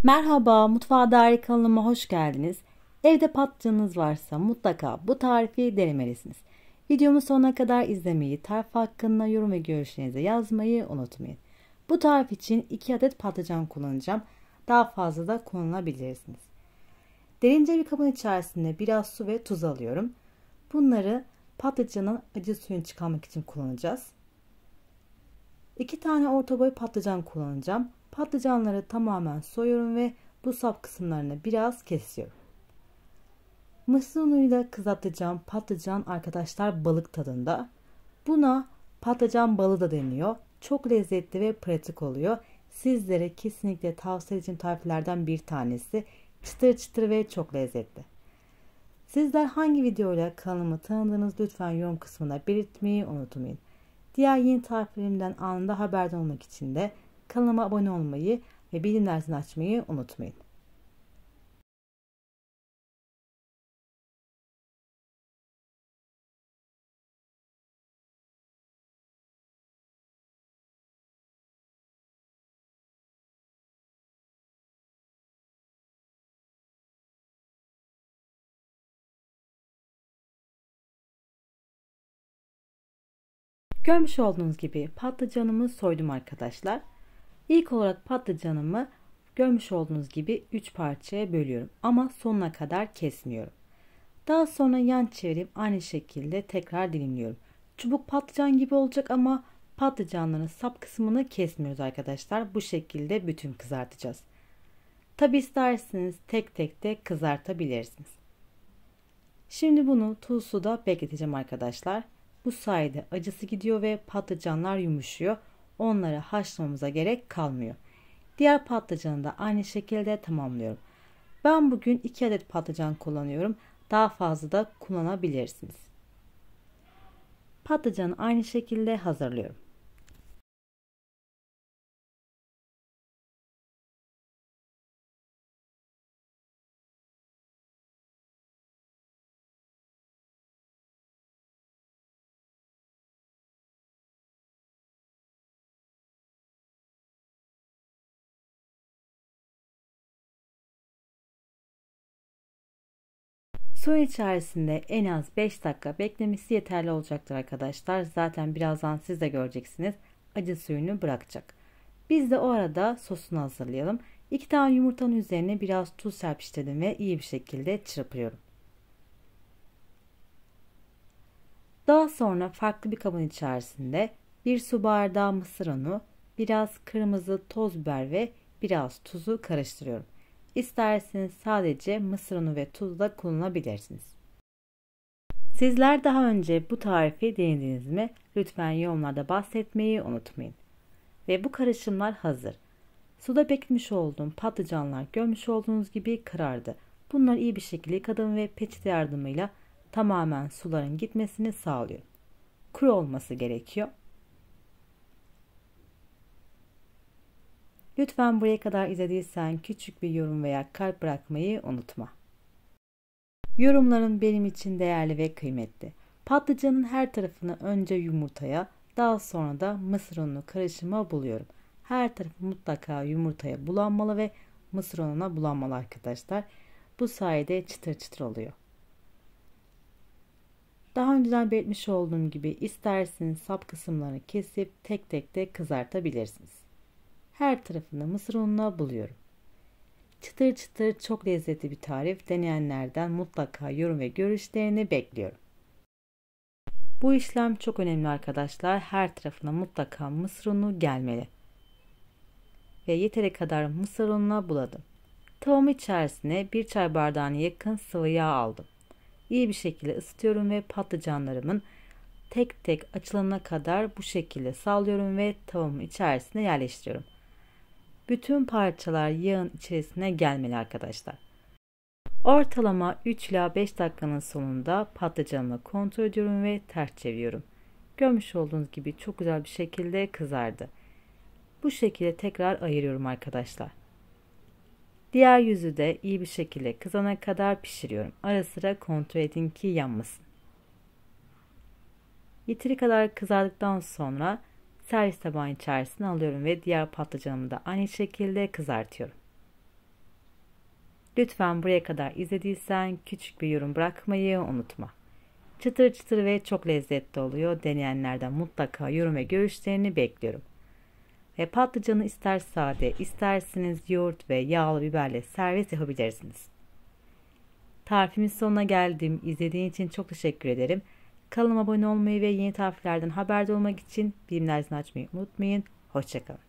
Merhaba, Mutfağa Dair kanalıma hoş geldiniz. Evde patlıcanınız varsa mutlaka bu tarifi denemelisiniz. Videomu sonuna kadar izlemeyi, tarif hakkında yorum ve görüşlerinizi yazmayı unutmayın. Bu tarif için 2 adet patlıcan kullanacağım. Daha fazla da kullanabilirsiniz. Derince bir kabın içerisinde biraz su ve tuz alıyorum. Bunları patlıcanın acı suyunu çıkarmak için kullanacağız. 2 tane orta boy patlıcan kullanacağım. Patlıcanları tamamen soyuyorum ve bu sap kısımlarını biraz kesiyorum. Mısır unuyla kızartacağım patlıcan arkadaşlar balık tadında. Buna patlıcan balı da deniyor. Çok lezzetli ve pratik oluyor. Sizlere kesinlikle tavsiye edeceğim tariflerden bir tanesi. Çıtır çıtır ve çok lezzetli. Sizler hangi videoyla kanalımı tanıdığınız lütfen yorum kısmına belirtmeyi unutmayın. Diğer yeni tariflerimden anında haberdar olmak için de kanalıma abone olmayı ve bildirimler zilini açmayı unutmayın. Görmüş olduğunuz gibi patlıcanımı soydum arkadaşlar. İlk olarak patlıcanımı görmüş olduğunuz gibi 3 parçaya bölüyorum ama sonuna kadar kesmiyorum. Daha sonra yan çevirip aynı şekilde tekrar dilimliyorum. Çubuk patlıcan gibi olacak ama patlıcanların sap kısmını kesmiyoruz arkadaşlar. Bu şekilde bütün kızartacağız. Tabi isterseniz tek tek de kızartabilirsiniz. Şimdi bunu tuzlu suda bekleteceğim arkadaşlar. Bu sayede acısı gidiyor ve patlıcanlar yumuşuyor. Onları haşlamamıza gerek kalmıyor. Diğer patlıcanı da aynı şekilde tamamlıyorum. Ben bugün 2 adet patlıcan kullanıyorum. Daha fazla da kullanabilirsiniz. Patlıcanı aynı şekilde hazırlıyorum. Suyun içerisinde en az 5 dakika beklemesi yeterli olacaktır arkadaşlar. Zaten birazdan siz de göreceksiniz. Acı suyunu bırakacak. Biz de o arada sosunu hazırlayalım. 2 tane yumurtanın üzerine biraz tuz serpiştirdim ve iyi bir şekilde çırpıyorum. Daha sonra farklı bir kabın içerisinde 1 su bardağı mısır unu, biraz kırmızı toz biber ve biraz tuzu karıştırıyorum. İsterseniz sadece mısır unu ve tuzla kullanabilirsiniz. Sizler daha önce bu tarifi denediniz mi? Lütfen yorumlarda bahsetmeyi unutmayın. Ve bu karışımlar hazır. Suda beklemiş olduğum patlıcanlar görmüş olduğunuz gibi karardı. Bunları iyi bir şekilde yıkadım ve peçete yardımıyla tamamen suların gitmesini sağlıyorum. Kuru olması gerekiyor. Lütfen buraya kadar izlediysen küçük bir yorum veya kalp bırakmayı unutma. Yorumların benim için değerli ve kıymetli. Patlıcanın her tarafını önce yumurtaya, daha sonra da mısır ununu karışıma buluyorum. Her tarafı mutlaka yumurtaya bulanmalı ve mısır ununa bulanmalı arkadaşlar. Bu sayede çıtır çıtır oluyor. Daha önceden belirtmiş olduğum gibi isterseniz sap kısımlarını kesip tek tek de kızartabilirsiniz. Her tarafını mısır ununa buluyorum. Çıtır çıtır çok lezzetli bir tarif. Deneyenlerden mutlaka yorum ve görüşlerini bekliyorum. Bu işlem çok önemli arkadaşlar. Her tarafına mutlaka mısır unu gelmeli. Ve yeteri kadar mısır ununa buladım. Tavamın içerisine 1 çay bardağına yakın sıvı yağ aldım. İyi bir şekilde ısıtıyorum ve patlıcanlarımın tek tek açılana kadar bu şekilde sallıyorum ve tavamın içerisine yerleştiriyorum. Bütün parçalar yağın içerisine gelmeli arkadaşlar. Ortalama 3 ila 5 dakikanın sonunda patlıcanımı kontrol ediyorum ve ters çeviriyorum. Görmüş olduğunuz gibi çok güzel bir şekilde kızardı. Bu şekilde tekrar ayırıyorum arkadaşlar. Diğer yüzü de iyi bir şekilde kızana kadar pişiriyorum. Ara sıra kontrol edin ki yanmasın. Yeteri kadar kızardıktan sonra servis tabağının içerisine alıyorum ve diğer patlıcanımı da aynı şekilde kızartıyorum. Lütfen buraya kadar izlediysen küçük bir yorum bırakmayı unutma. Çıtır çıtır ve çok lezzetli oluyor. Deneyenlerden mutlaka yorum ve görüşlerini bekliyorum. Ve patlıcanı ister sade, isterseniz yoğurt ve yağlı biberle servis yapabilirsiniz. Tarifimin sonuna geldim. İzlediğin için çok teşekkür ederim. Kanalıma abone olmayı ve yeni tariflerden haberdar olmak için bildirimleri açmayı unutmayın. Hoşça kalın.